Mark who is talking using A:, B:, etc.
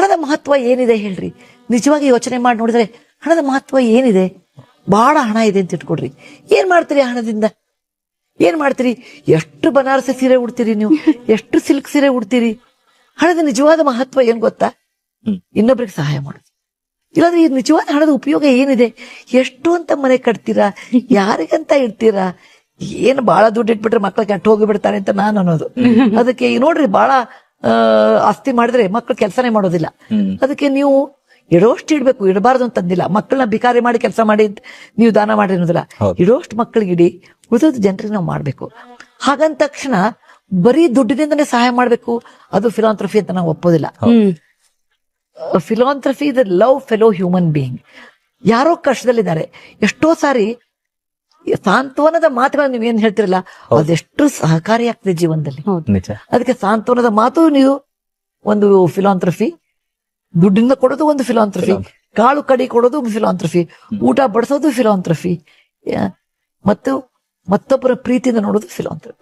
A: ಹಣದ ಮಹತ್ವ ಏನಿದೆ ಹೇಳ್ರಿ? ನಿಜವಾಗಿ ಯೋಚನೆ ಮಾಡಿ ನೋಡಿದ್ರೆ ಹಣದ ಮಹತ್ವ ಏನಿದೆ? ಬಹಳ ಹಣ ಇದೆ ಅಂತ ಇಟ್ಕೊಡ್ರಿ, ಏನ್ ಮಾಡ್ತೀರಿ ಹಣದಿಂದ? ಏನ್ ಮಾಡ್ತೀರಿ? ಎಷ್ಟು ಬನಾರಸಿ ಸೀರೆ ಉಡ್ತೀರಿ ನೀವು, ಎಷ್ಟು ಸಿಲ್ಕ್ ಸೀರೆ ಉಡ್ತೀರಿ? ಹಣದ ನಿಜವಾದ ಮಹತ್ವ ಏನ್ ಗೊತ್ತಾ? ಇನ್ನೊಬ್ರಿಗೆ ಸಹಾಯ ಮಾಡೋದು. ಇಲ್ಲಾಂದ್ರೆ ಈ ನಿಜವಾದ ಹಣದ ಉಪಯೋಗ ಏನಿದೆ? ಎಷ್ಟು ಅಂತ ಮನೆ ಕಟ್ತೀರಾ? ಯಾರಿಗಂತ ಇಡ್ತೀರಾ? ಏನು ಬಹಳ ದುಡ್ಡು ಇಟ್ಬಿಟ್ರೆ ಮಕ್ಳು ಕೆಟ್ಟ ಹೋಗಿಬಿಡ್ತಾರೆ ಅಂತ ನಾನು ಅನ್ನೋದು. ಅದಕ್ಕೆ ಈಗ ನೋಡ್ರಿ, ಬಹಳ ಆಸ್ತಿ ಮಾಡಿದ್ರೆ ಮಕ್ಳು ಕೆಲಸನೇ ಮಾಡೋದಿಲ್ಲ. ಅದಕ್ಕೆ ನೀವು ಇಡೋಷ್ಟು ಇಡ್ಬೇಕು, ಇಡಬಾರ್ದು ಅಂತಂದಿಲ್ಲ. ಮಕ್ಕಳನ್ನ ಬಿಕಾರಿ ಮಾಡಿ ಕೆಲಸ ಮಾಡಿ ನೀವು ದಾನ ಮಾಡಿ ಅನ್ನೋದಿಲ್ಲ. ಇಡೋಷ್ಟು ಮಕ್ಕಳಿಗೆ ಇಡಿ, ಉಳಿದ ಜನರಿಗೆ ನಾವು ಮಾಡ್ಬೇಕು. ಹಾಗಂದ ತಕ್ಷಣ ಬರೀ ದುಡ್ಡಿನಿಂದನೇ ಸಹಾಯ ಮಾಡ್ಬೇಕು, ಅದು ಫಿಲಾಂಥ್ರಫಿ ಅಂತ ನಾವು ಒಪ್ಪೋದಿಲ್ಲ. Philanthropy is love fellow human being. ಯಾರೋ ಕಷ್ಟದಲ್ಲಿದ್ದಾರೆ, ಎಷ್ಟೋ ಸಾರಿ ಸಾಂತ್ವನದ ಮಾತುಗಳನ್ನ ನೀವ್ ಏನ್ ಹೇಳ್ತಿರಲ್ಲ, ಅದೆಷ್ಟು ಸಹಕಾರಿಯಾಗ್ತದೆ ಜೀವನದಲ್ಲಿ. ಅದಕ್ಕೆ ಸಾಂತ್ವನದ ಮಾತು ನೀವು ಒಂದು ಫಿಲಾಂಥ್ರಫಿ, ದುಡ್ಡಿಂದ ಕೊಡೋದು ಒಂದು ಫಿಲಾಂಥ್ರಫಿ, ಕಾಳು ಕಡಿ ಕೊಡೋದು ಒಂದು ಫಿಲಾಂಥ್ರಫಿ, ಊಟ ಬಡಿಸೋದು ಫಿಲಾಂಥ್ರಫಿ, ಮತ್ತು ಮತ್ತೊಬ್ಬರ ಪ್ರೀತಿಯಿಂದ ನೋಡೋದು ಫಿಲಾಂಥ್ರಫಿ.